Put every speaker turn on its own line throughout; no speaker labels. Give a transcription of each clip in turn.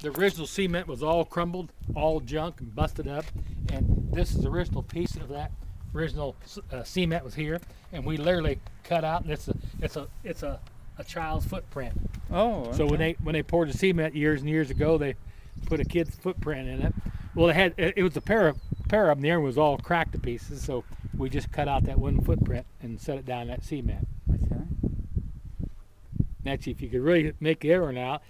The original cement was all crumbled, all junk and busted up, and this is the original piece of that original cement was here, and we literally cut out, and it's a child's footprint.
Oh. Okay.
So when they poured the cement years and years ago, they put a kid's footprint in it. Well, it was a pair of them. The iron was all cracked to pieces, so we just cut out that one footprint and set it down in that cement.
Okay.
Actually, if you could really make the iron out,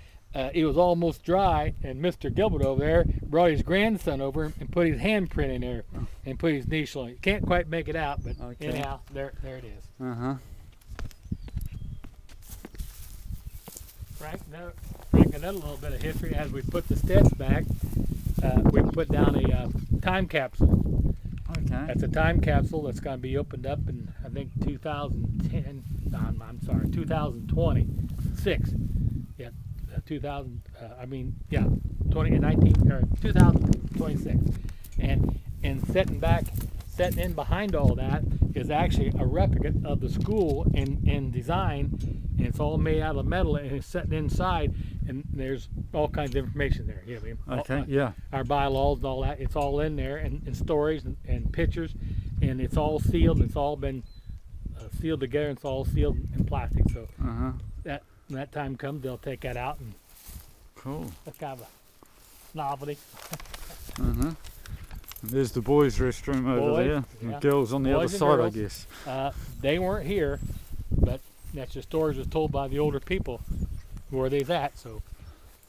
it was almost dry, and Mr. Gilbert over there brought his grandson over and put his handprint in there and put his initial on it. You can't quite make it out, but anyhow, there it is.
Uh-huh.
Frank, another little bit of history. As we put the steps back, we put down a time capsule.
Okay.
That's a time capsule that's going to be opened up in, I think, 2010. I'm sorry, 2026. Yeah, 2026. And setting in behind all that is actually a replica of the school in design, and it's all made out of metal, and it's sitting inside, and there's all kinds of information there. You know what I mean?
Okay, yeah.
Our bylaws and all that, it's all in there, and stories and pictures, and it's all sealed. It's all been sealed together, and it's all sealed in plastic. So when that time comes, they'll take that out, and
cool.
That's kind of a novelty.
There's the boys' restroom over there.
Yeah.
And girls on the other side, I guess.
They weren't here, but that's the stories was told by the older people where they's at. So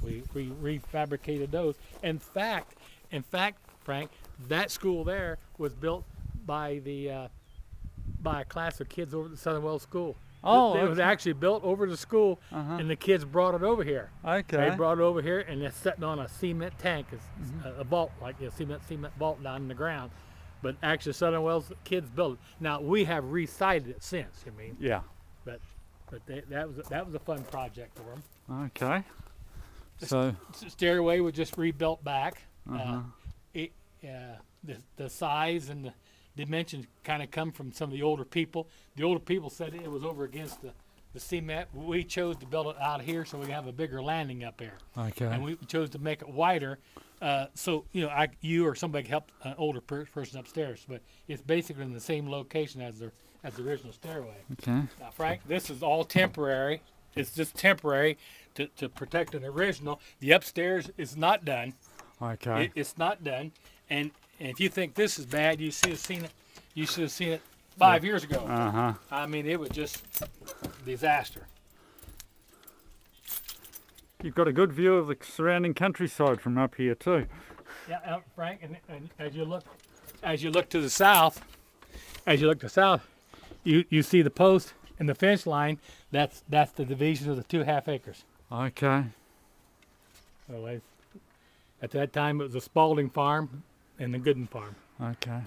we refabricated those. In fact, Frank, that school there was built by a class of kids over at the Southern Wells School.
Oh,
it was actually built over the school, and the kids brought it over here.
Okay.
They brought it over here, and it's sitting on a cement tank, a vault, like a cement vault down in the ground. But actually, Southern Wells kids built it. Now we have resited it since. I mean.
Yeah.
But that was a fun project for them.
Okay. So
the stairway was just rebuilt back. The size and the dimensions kind of come from some of the older people. The older people said it was over against the cement. We chose to build it out here so we have a bigger landing up there. Okay. And we chose to make it wider, so you or somebody can help an older person upstairs. But it's basically in the same location as the original stairway. Okay. Now, Frank, this is all temporary. It's just temporary to protect an original. The upstairs is not done. Okay. It's not done, and if you think this is bad, you should have seen it. You should have seen it 5 years ago. I mean, it was just disaster.
You've got a good view of the surrounding countryside from up here too.
Yeah, Frank, and as you look to the south, you see the post and the fence line. That's the division of the 2.5 acres. Okay. So at that time, it was a Spalding farm and the Gooden farm. Okay.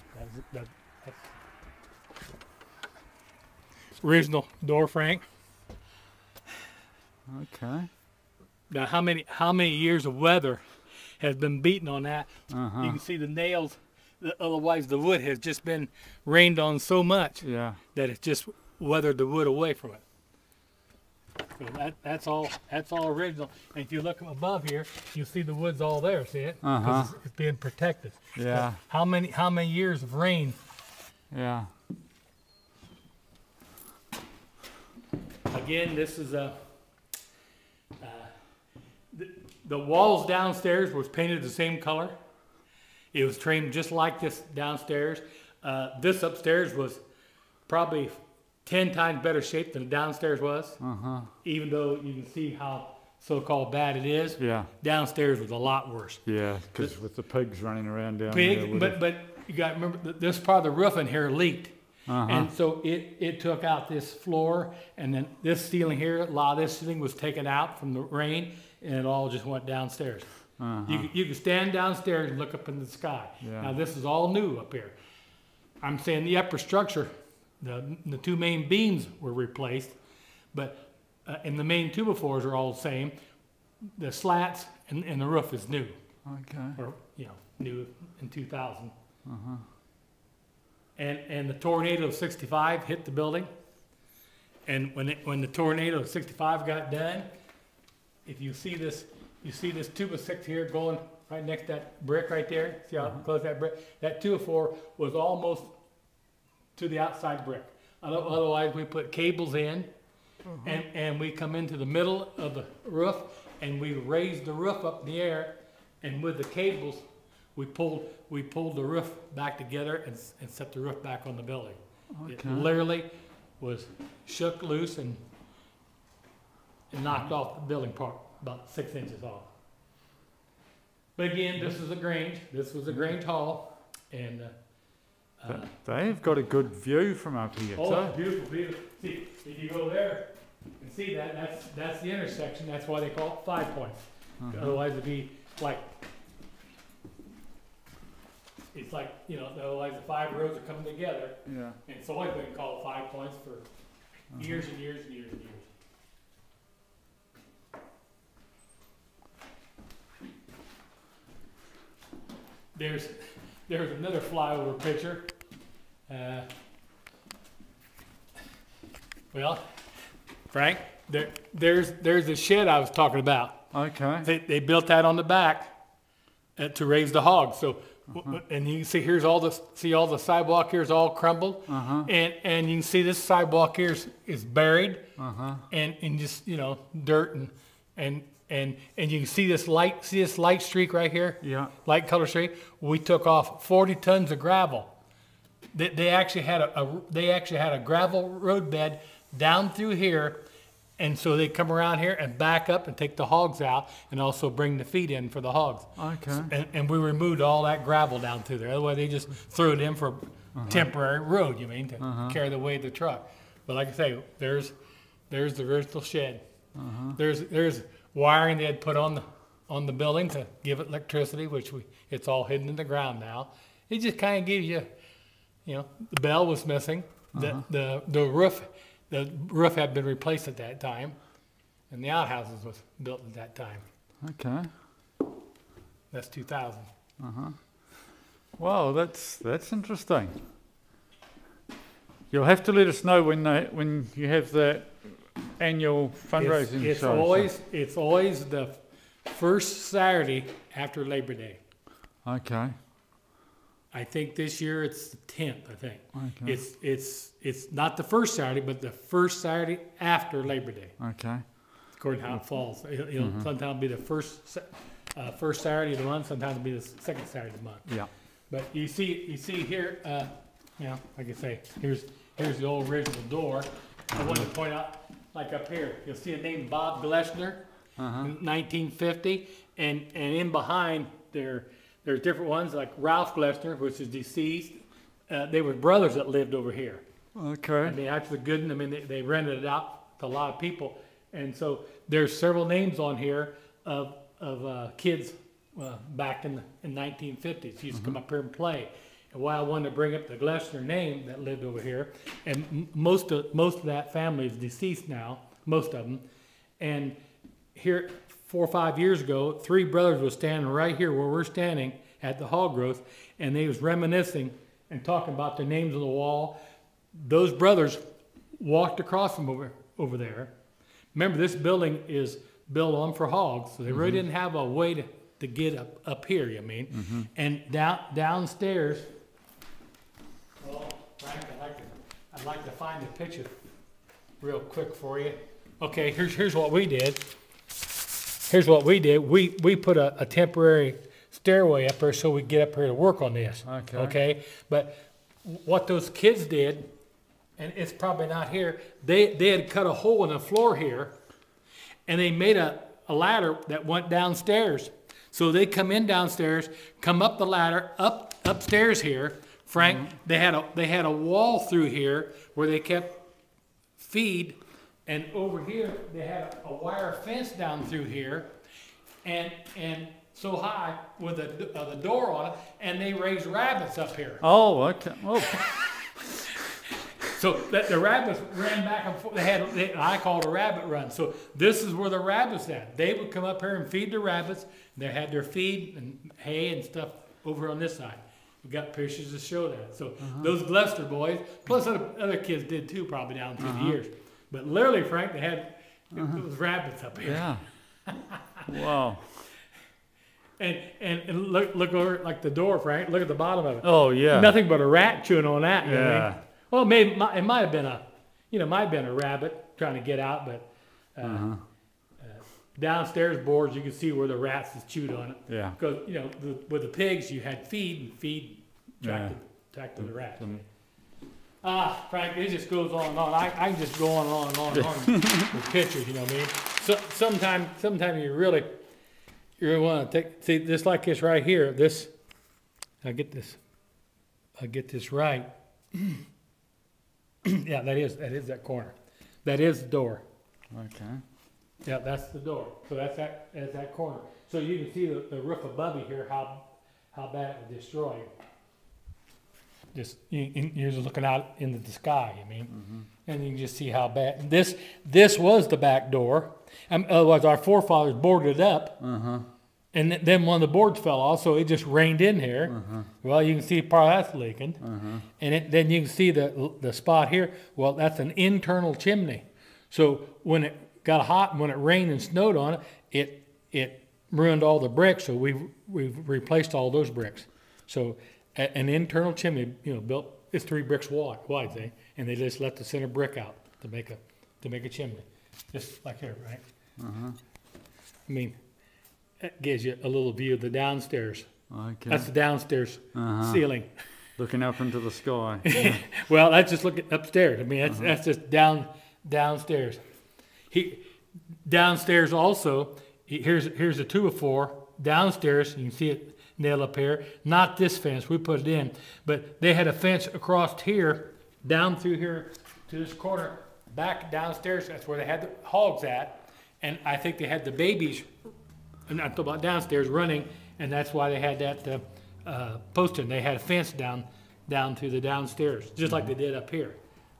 That's original door, Frank. Okay. Now, how many years of weather has been beaten on that? You can see the nails. Otherwise, the wood has just been rained on so much that it's just weathered the wood away from it. So that's all original. And if you look above here, you see the wood's all there. See it? Because it's being protected. Yeah. But how many years of rain? Yeah. Again, this is the walls downstairs was painted the same color. It was trimmed just like this downstairs. This upstairs was probably 10 times better shape than the downstairs was. Even though you can see how so-called bad it is. Yeah. Downstairs was a lot worse. Yeah, because with the pigs running around down there. But you got to remember this part of the roof in here leaked. And so it took out this floor, and then this ceiling here, a lot of this ceiling was taken out from the rain, and it all just went downstairs. You can stand downstairs and look up in the sky. Yeah. Now this is all new up here. I'm saying the upper structure, the two main beams were replaced, but and the main two floors are all the same. The slats and the roof is new. Okay. Or new in 2000. And the tornado of '65 hit the building. And when the tornado of '65 got done, if you see this you see this 2x6 here going right next to that brick right there? See how close that brick? That 2x4 was almost to the outside brick. Otherwise, we put cables in, and we come into the middle of the roof, and we raise the roof up in the air, and with the cables, we pulled the roof back together and set the roof back on the building.
Okay.
It literally was shook loose and knocked off the building part about 6 inches off. But again, this is a Grange. This was a Grange Hall, and
they've got a good view from up here.
oh, it's beautiful, beautiful. See, if you go there and see that's the intersection. That's why they call it 5 points. Otherwise, it'd be like, it's like, you know, otherwise the 5 roads are coming together.
Yeah.
And it's always been called 5 points for years and years and years and years. There's another flyover picture. Well, Frank, there's the shed I was talking about.
Okay.
They built that on the back to raise the hogs. So, and you can see here's all the sidewalk here's all crumbled, and you can see this sidewalk here is buried, and just, you know, dirt and you can see this light streak right here.
Yeah. Light
color streak. We took off 40 tons of gravel. They actually had a gravel road bed down through here, and so they come around here and back up and take the hogs out, and also bring the feed in for the hogs.
Okay.
And we removed all that gravel down through there. Otherwise, they just threw it in for temporary road. You mean to carry the weight of the truck? But like I say, there's the original shed. There's wiring they had put on the building to give it electricity, which it's all hidden in the ground now. It just kind of gives you, you know, the bell was missing. The roof had been replaced at that time, and the outhouses was built at that time.
Okay.
That's 2000.
Wow, that's interesting. You'll have to let us know when you have that annual fundraising show.
It's always the first Saturday after Labor Day.
Okay.
I think this year it's the 10th. I think.
Okay.
It's not the first Saturday, but the first Saturday after Labor Day.
Okay.
According to how it falls, it'll sometimes it'll be the first Saturday of the month. Sometimes it'll be the second Saturday of the month.
Yeah.
But you see here, you know, like I say, here's the old original door. I wanted to point out, like up here, you'll see a name Bob Glessner, 1950, and in behind there's different ones like Ralph Glessner, which is deceased. They were brothers that lived over here.
Okay.
And they actually good. I mean, they rented it out to a lot of people, and so there's several names on here of kids back in 1950s. Used to come up here and play. And why I wanted to bring up the Glessner name that lived over here, and most of that family is deceased now, most of them. And here, 4 or 5 years ago, 3 brothers was standing right here where we're standing at the hog growth, and they was reminiscing and talking about their names on the wall. Those brothers walked across from over there. Remember, this building is built on for hogs, so they really didn't have a way to get up here, you mean. And downstairs, well, Frank, I'd like to find the picture real quick for you. Okay, here's what we did. Here's what we did. We put a temporary stairway up here so we get up here to work on this.
Okay.
Okay. But what those kids did, and it's probably not here, they had cut a hole in the floor here, and they made a ladder that went downstairs. So they come in downstairs, come up the ladder, upstairs here. Frank, they had a wall through here where they kept feed. And over here, they had a wire fence down through here, and so high with the door on it, and they raised rabbits up here.
Oh, okay. Oh.
So the rabbits ran back and forth. I call it a rabbit run. So this is where the rabbits at. They would come up here and feed the rabbits. They had their feed and hay and stuff over on this side. We got pictures to show that. So those Glessner boys, plus other kids did too, probably down through the years. But literally, Frank, they had it was rabbits up here.
Yeah. Wow.
And look over like the door, Frank. Look at the bottom of it.
Oh yeah.
Nothing but a rat chewing on that. You know what I
Yeah.
mean? Well, maybe it might have been a rabbit trying to get out, but downstairs boards you can see where the rats has chewed on it.
Yeah.
Because with the pigs you had feed attracted the rats. Frank, it just goes on and on. I can just go on and on and on with pictures. You know what I mean? So sometime you really want to see this like this right here. I get this right. Yeah, that is that corner. That is the door.
Okay.
Yeah, that's the door. So that's that corner. So you can see the roof above you here, how bad it would destroy you. You're just looking out into the sky, I mean, and you can just see how bad. This was the back door. Otherwise, our forefathers boarded it up, and then one of the boards fell off, so it just rained in here. Well, you can see part of that's leaking, and then you can see the spot here. Well, that's an internal chimney. So when it got hot and when it rained and snowed on it, it ruined all the bricks. So we've replaced all those bricks. So an internal chimney, built, it's 3 bricks wide, see? And they just let the center brick out to make a chimney, just like here, right? I mean, that gives you a little view of the downstairs.
Okay.
That's the downstairs ceiling.
Looking up into the sky.
Well, that's just looking upstairs. I mean, that's just downstairs. Downstairs also. Here's a 2 of 4 downstairs. You can see it nailed up here. Not this fence. We put it in, but they had a fence across here, down through here to this corner, back downstairs. That's where they had the hogs at, and I think they had the babies. And I'm talking about downstairs running, and that's why they had that posting. They had a fence down to the downstairs, just like they did up here.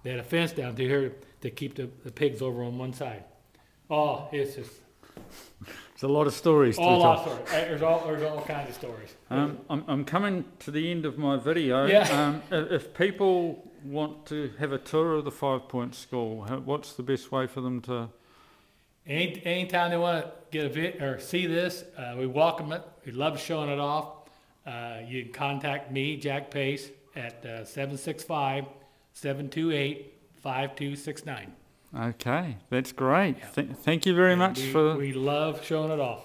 They had a fence down to here to keep the pigs over on one side. Oh, it's just...
It's a lot of stories to
all
tell.
Stories. There's all kinds of stories.
I'm coming to the end of my video.
Yeah.
If people want to have a tour of the 5 Point School, what's the best way for them to...
Anytime they want to get or see this, we welcome it. We love showing it off. You can contact me, Jack Pace, at 765-728-5269.
Okay, that's great. Yeah. Thank you very much for...
We love showing it off.